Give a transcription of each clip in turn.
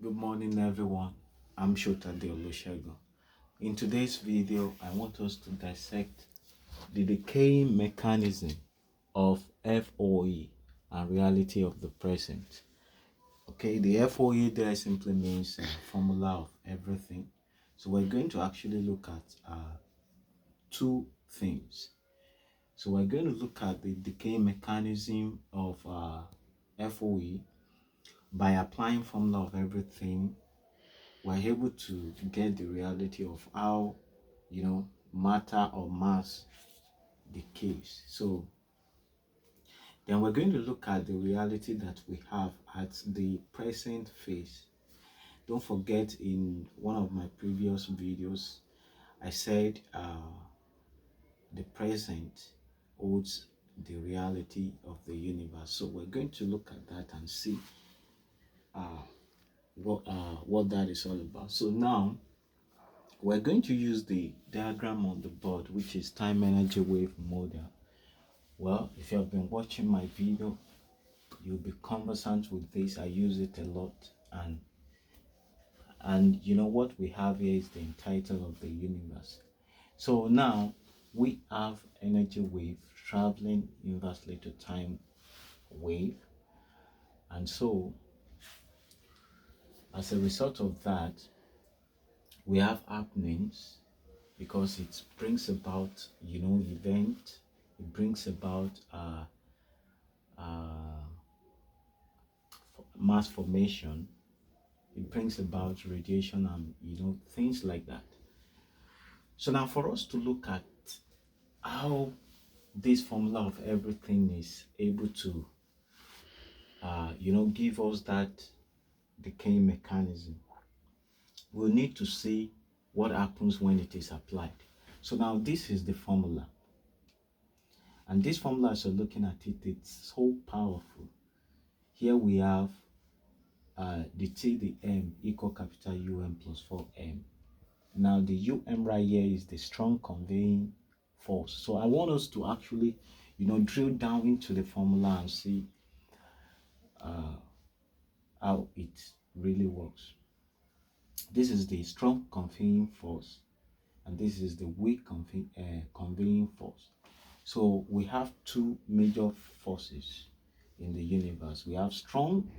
Good morning, everyone. I'm Shota Olusegun. In today's video, I want us to dissect the decaying mechanism of FoE and reality of the present. Okay, the FoE there simply means formula of everything. So we're going to actually look at two things. So we're going to look at the decaying mechanism of FoE by applying formula of everything. We're able to get the reality of how matter or mass decays. So then we're going to look at the reality that we have at the present phase. Don't forget, in one of my previous videos I said the present holds the reality of the universe. So we're going to look at that and see what that is all about. So now we're going to use the diagram on the board, which is time energy wave model. Well, if you have been watching my video, you'll be conversant with this. I use it a lot, and you know what we have here is the title of the universe. So now we have energy wave traveling inversely to time wave, and so as a result of that, we have happenings, because it brings about event. It brings about mass formation. It brings about radiation and things like that. So now for us to look at how this formula of everything is able to give us that decaying mechanism, we'll need to see what happens when it is applied. So now this is the formula, and this formula, as you're looking at it, it's so powerful. Here we have the T, the M equal capital UM plus 4M. Now the UM right here is the strong conveying force. So I want us to actually drill down into the formula and see how it really works. This is the strong conveying force, and this is the weak conveying force. So we have two major forces in the universe. We have strong,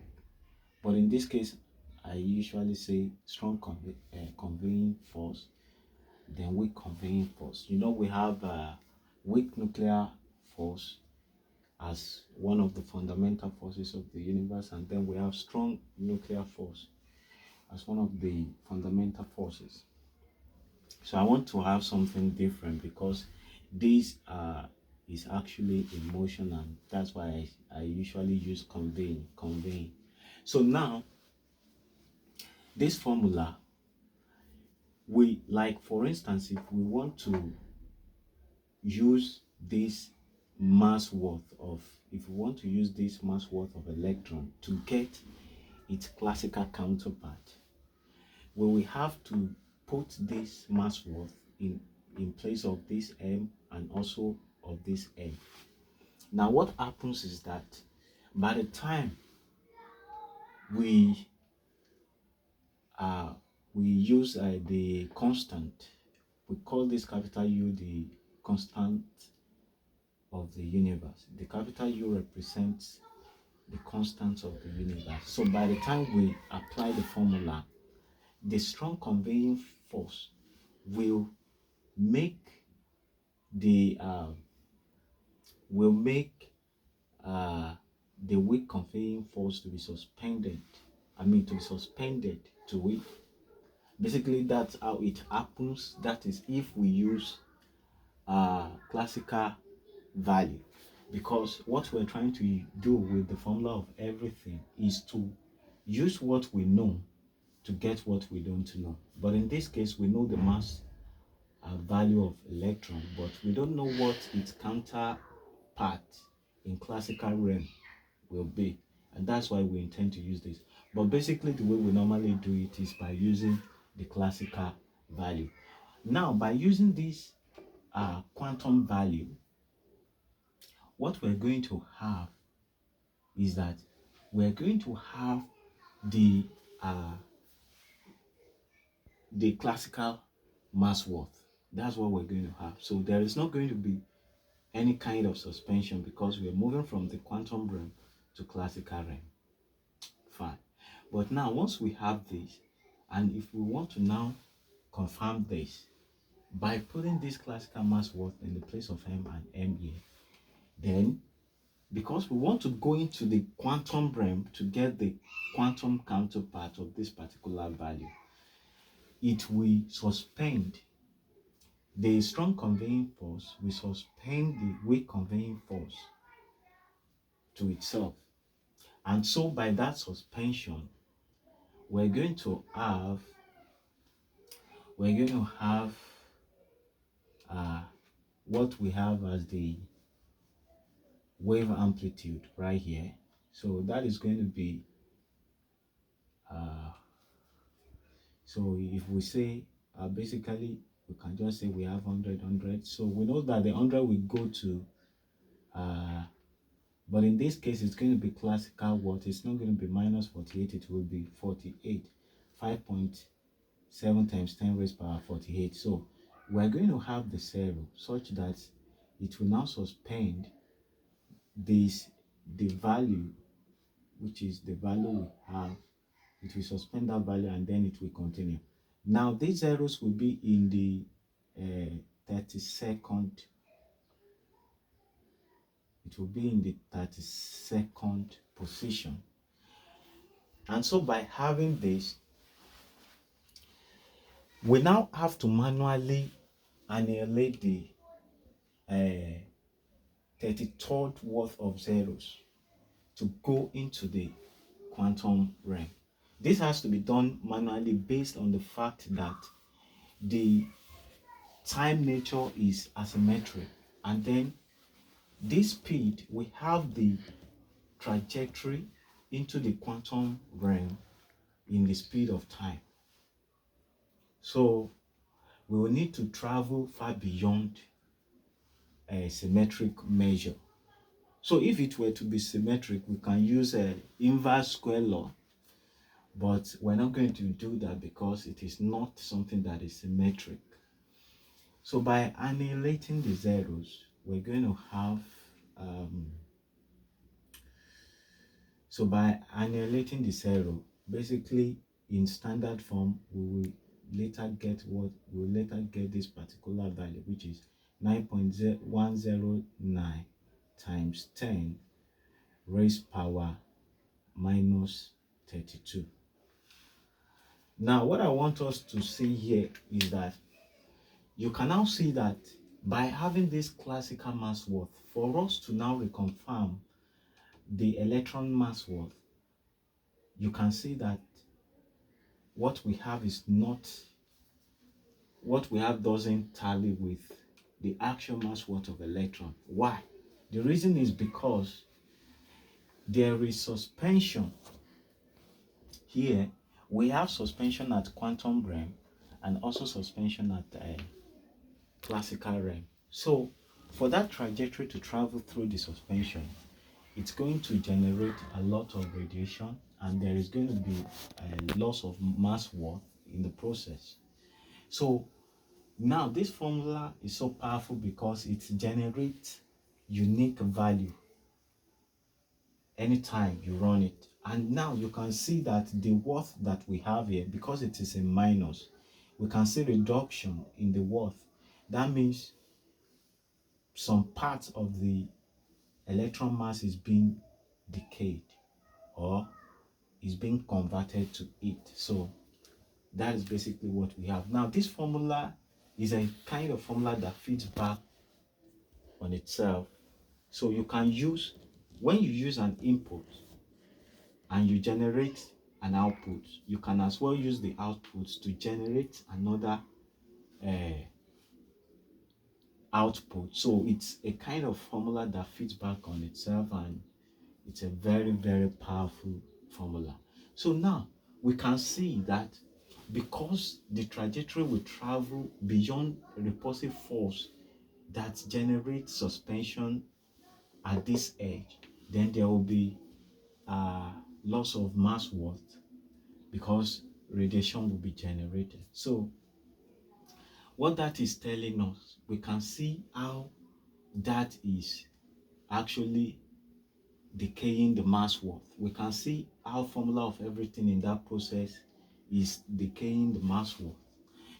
but in this case I usually say strong conveying force, then weak conveying force. We have weak nuclear force as one of the fundamental forces of the universe, and then we have strong nuclear force as one of the fundamental forces. So I want to have something different, because this is actually emotion, and that's why I usually use conveying. So now this formula, for instance, if we want to use this mass worth of electron to get its classical counterpart, we will have to put this mass worth in place of this M and also of this M. Now what happens is that by the time we use the constant, we call this capital U the constant of the universe. The capital U represents the constants of the universe. So by the time we apply the formula, the strong conveying force will make the weak conveying force to be suspended. To it. Basically, that's how it happens. That is if we use classical value, because what we're trying to do with the formula of everything is to use what we know to get what we don't know. But in this case, we know the mass value of electron, but we don't know what its counterpart in classical realm will be, and that's why we intend to use this. But basically, the way we normally do it is by using the classical value. Now, by using this quantum value, what we're going to have is that we're going to have the the classical mass worth. That's what we're going to have. So there is not going to be any kind of suspension because we're moving from the quantum realm to classical realm. Fine. But now once we have this, and if we want to now confirm this by putting this classical mass worth in the place of m and m here, then because we want to go into the quantum realm to get the quantum counterpart of this particular value, it will suspend the strong conveying force, will suspend the weak conveying force to itself. And so by that suspension, we're going to have what we have as the wave amplitude right here. So that is going to be so if we say basically we can just say we have 100. So we know that the 100 will go to but in this case it's going to be classical what, it's not going to be minus 48, it will be 48. 5.7 times 10 raised power 48. So we're going to have the zero such that it will now suspend this, the value, which is the value we have. It will suspend that value and then it will continue. Now these zeros will be in the 32nd. It will be in the 32nd position. And so by having this, we now have to manually annihilate the 33rd worth of zeros to go into the quantum realm. This has to be done manually based on the fact that the time nature is asymmetric, and then this speed, we have the trajectory into the quantum realm in the speed of time. So we will need to travel far beyond a symmetric measure. So if it were to be symmetric, we can use a inverse square law, but we're not going to do that because it is not something that is symmetric. So by annihilating the zeros, we're going to have so by annihilating the zero, basically in standard form, we will later get this particular value, which is 9.109 times 10 raised power minus 32. Now what I want us to see here is that you can now see that by having this classical mass worth, for us to now reconfirm the electron mass worth, you can see that what we have is not, what we have doesn't tally with the actual mass worth of electron. Why? The reason is because there is suspension here. We have suspension at quantum realm and also suspension at classical realm. So for that trajectory to travel through the suspension, it's going to generate a lot of radiation, and there is going to be a loss of mass worth in the process. So now this formula is so powerful because it generates unique value anytime you run it. And now you can see that the worth that we have here, because it is a minus, we can see reduction in the worth. That means some part of the electron mass is being decayed or is being converted to it. So that is basically what we have. Now this formula is a kind of formula that feeds back on itself. So you can use, when you use an input and you generate an output, you can as well use the output to generate another output. So it's a kind of formula that feeds back on itself, and it's a very, very powerful formula. So now we can see that because the trajectory will travel beyond repulsive force that generates suspension at this edge, then there will be loss of mass worth, because radiation will be generated. So what that is telling us, we can see how that is actually decaying the mass worth. We can see how formula of everything in that process is decaying the mass worth.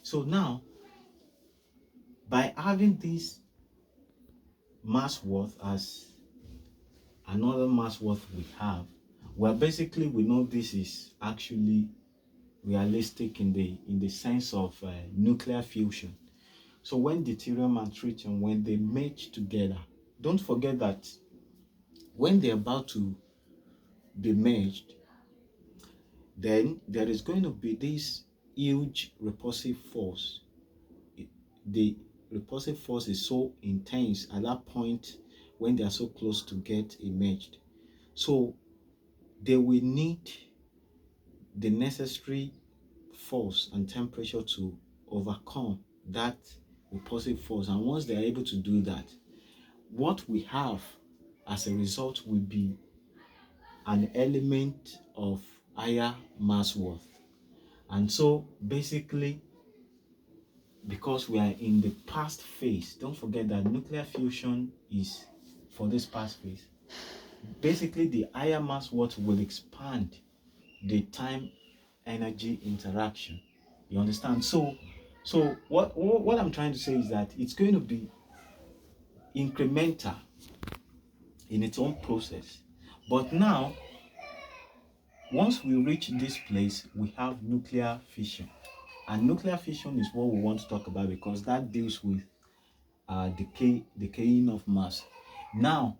So now, by having this mass worth as another mass worth we have, well, basically we know this is actually realistic in the sense of nuclear fusion. So when deuterium and tritium, when they merge together, don't forget that when they're about to be merged, then there is going to be this huge repulsive force. The repulsive force is so intense at that point when they are so close to get merged. So they will need the necessary force and temperature to overcome that repulsive force. And once they are able to do that, what we have as a result will be an element of higher mass worth. And so basically, because we are in the past phase, don't forget that nuclear fusion is for this past phase. Basically, the higher mass worth will expand the time energy interaction. You understand? So what I'm trying to say is that it's going to be incremental in its own process. But now, once we reach this place, we have nuclear fission. And nuclear fission is what we want to talk about because that deals with decaying of mass. Now,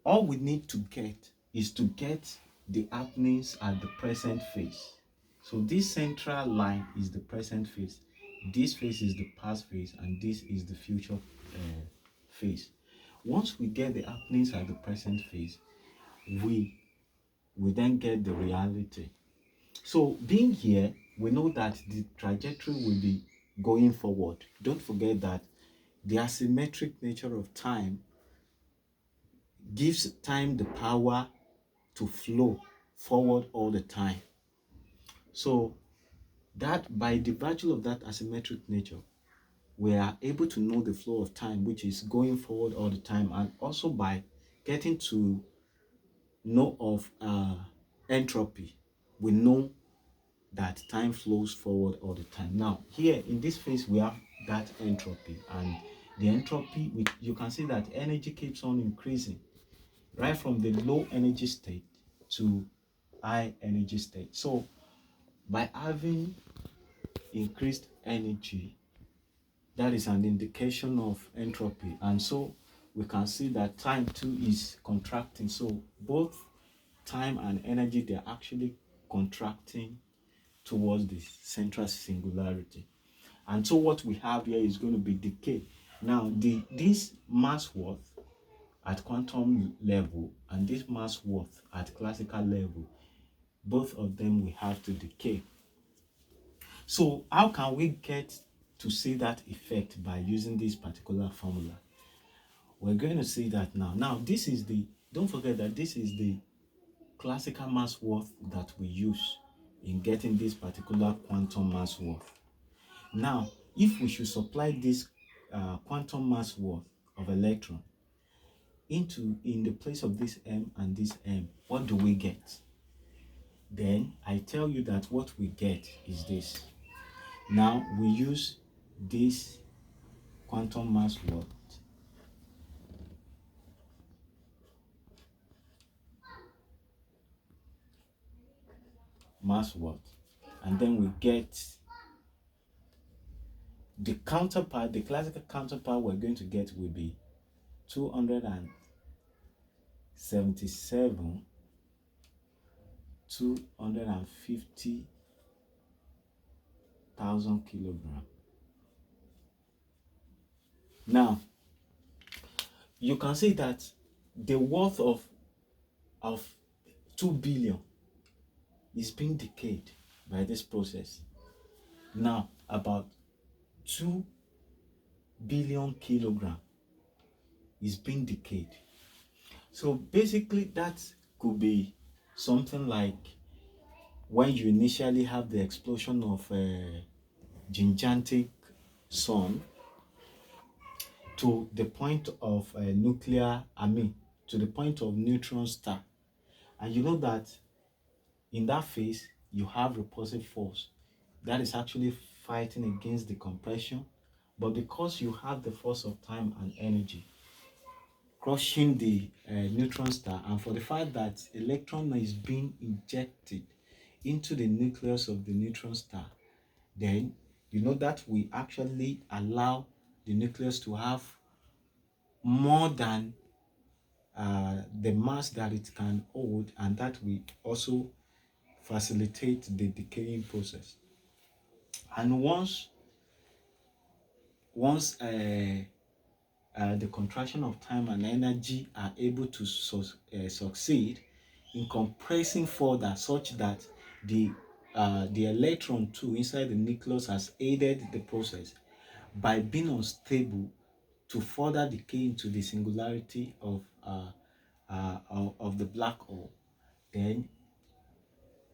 all we need to get is to get the happenings at the present phase. So this central line is the present phase. This phase is the past phase, and this is the future phase. Once we get the happenings at the present phase, we then get the reality. So being here, we know that the trajectory will be going forward. Don't forget that the asymmetric nature of time gives time the power to flow forward all the time. So that by the virtue of that asymmetric nature, we are able to know the flow of time, which is going forward all the time, and also by getting to know of entropy, we know that time flows forward all the time. Now, here in this phase, we have that entropy, and the entropy, you can see that energy keeps on increasing, right from the low energy state to high energy state. So, by having increased energy, that is an indication of entropy, and so we can see that time too is contracting. So both time and energy, they're actually contracting towards the central singularity. And so what we have here is going to be decay. Now this mass worth at quantum level and this mass worth at classical level, both of them will have to decay. So how can we get to see that effect by using this particular formula? We're going to see that now. Now this is don't forget that this is the classical mass worth that we use in getting this particular quantum mass worth. Now, if we should supply this quantum mass worth of electron in the place of this m and this m, what do we get? Then I tell you that what we get is this. Now we use this quantum mass worth, and then we get the counterpart. The classical counterpart we're going to get will be 277 250,000 kilograms. Now you can see that the worth of 2 billion is being decayed by this process. Now about 2 billion kilograms is being decayed. So basically that could be something like when you initially have the explosion of gigantic sun to the point of nuclear, to the point of neutron star. And you know that in that phase, you have repulsive force that is actually fighting against the compression. But because you have the force of time and energy crushing the neutron star, and for the fact that electron is being injected into the nucleus of the neutron star, then you know that we actually allow the nucleus to have more than the mass that it can hold, and that will also facilitate the decaying process. And once the contraction of time and energy are able to succeed in compressing further, such that the electron too inside the nucleus has aided the process by being unstable to further decay into the singularity of the black hole, then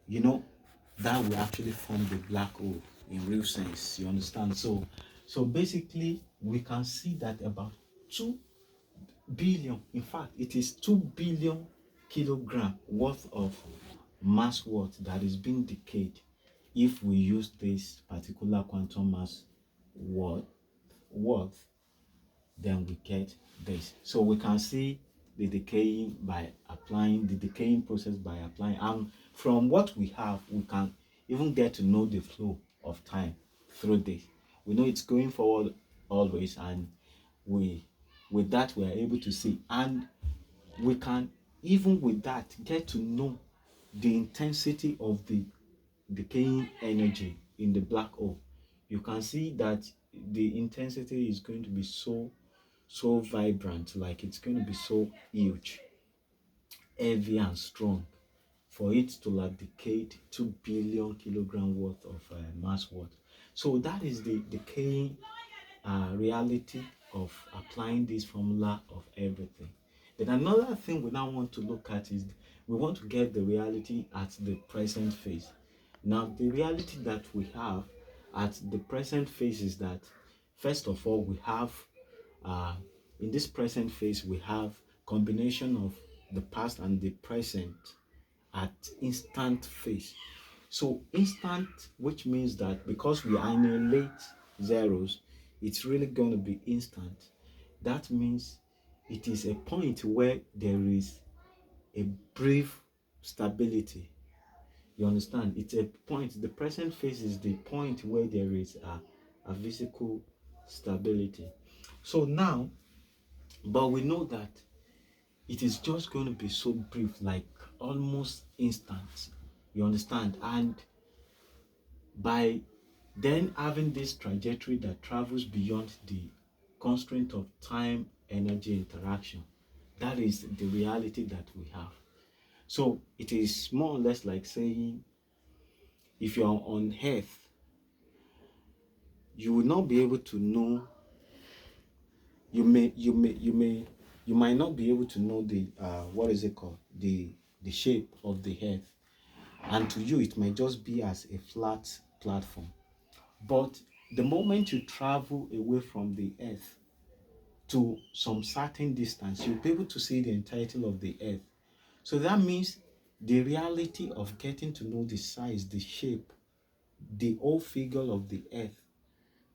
you know that will actually form the black hole in real sense. You understand? So basically, we can see that about 2 billion, in fact, it is 2 billion kilogram worth of mass worth that is being decayed if we use this particular quantum mass worth, then we get this. So we can see the decaying process by applying, and from what we have, we can even get to know the flow of time through this. We know it's going forward always, and we with that we are able to see, and we can even with that get to know the intensity of the decaying energy in the black hole. You can see that the intensity is going to be so vibrant, like it's going to be so huge, heavy and strong, for it to have decayed 2 billion kilogram worth of mass worth. So that is the decaying reality of applying this formula of everything. Then another thing we now want to look at is we want to get the reality at the present phase. Now the reality that we have at the present phase is that, first of all, we have uh, in this present phase we have combination of the past and the present at instant phase. So instant, which means that because we annihilate zeros, it's really going to be instant. That means it is a point where there is a brief stability. You understand? It's a point. The present phase is the point where there is a physical stability. So now, but we know that it is just going to be so brief, like almost instant. You understand? And by then having this trajectory that travels beyond the constraint of time energy interaction, that is the reality that we have. So it is more or less like saying, if you are on earth, you will not be able to know, you might not be able to know the what is it called, the shape of the earth, and to you it might just be as a flat platform. But the moment you travel away from the earth to some certain distance, you'll be able to see the entirety of the earth. So that means the reality of getting to know the size, the shape, the whole figure of the earth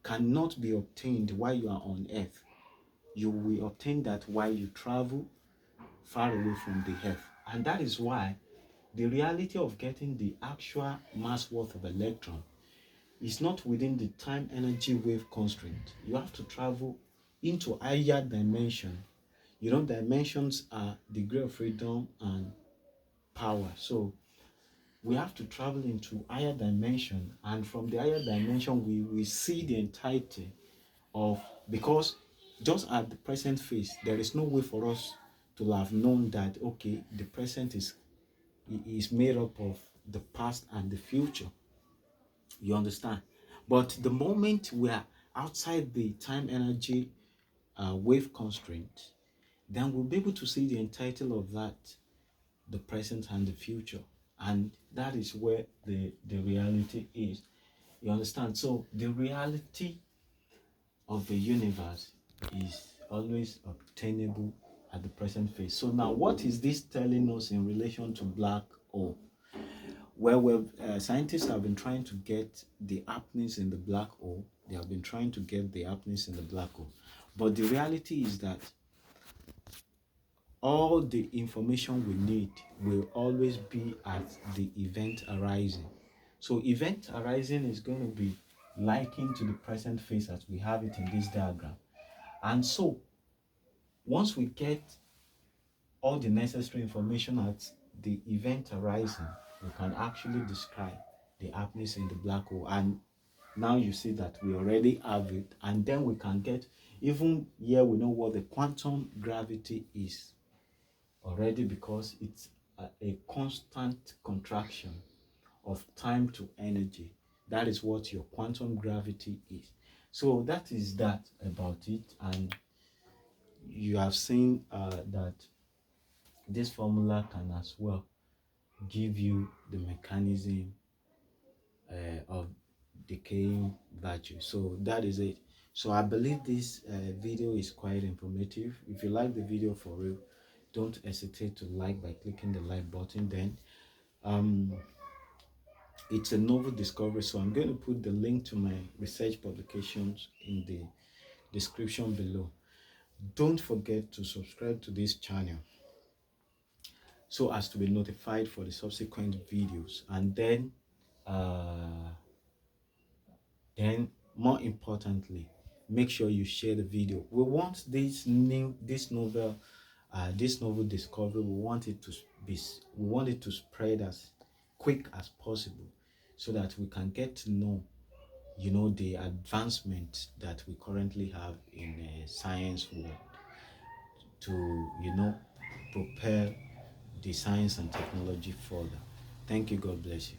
cannot be obtained while you are on earth. You will obtain that while you travel far away from the earth. And that is why the reality of getting the actual mass worth of electron is not within the time energy wave constraint. You have to travel into higher dimension. You know, dimensions are degree of freedom and power. So we have to travel into higher dimension, and from the higher dimension we see the entirety of, because just at the present phase there is no way for us to have known that, okay, the present is made up of the past and the future. You understand? But the moment we are outside the time energy wave constraint, then we'll be able to see the entirety of that, the present and the future. And that is where the reality is. You understand? So the reality of the universe is always obtainable at the present phase. So now, what is this telling us in relation to black hole? Well, scientists have been trying to get the happenings in the black hole. They have been trying to get the happenings in the black hole. But the reality is that all the information we need will always be at the event arising. So event arising is going to be likened to the present phase as we have it in this diagram. And so once we get all the necessary information at the event arising, we can actually describe the happenings in the black hole. And now you see that we already have it, and then we can get, even here we know what the quantum gravity is already, because it's a constant contraction of time to energy. That is what your quantum gravity is. So that is that about it. And you have seen that this formula can as well give you the mechanism of decaying virtue. So that is it. So I believe this video is quite informative. If you like the video for real, don't hesitate to like by clicking the like button. Then um it's a novel discovery, so I'm going to put the link to my research publications in the description below. Don't forget to subscribe to this channel so as to be notified for the subsequent videos. And then more importantly, make sure you share the video. We want this novel discovery, we want it to spread as quick as possible, so that we can get to know, the advancement that we currently have in science world, to propel the science and technology further. Thank you. God bless you.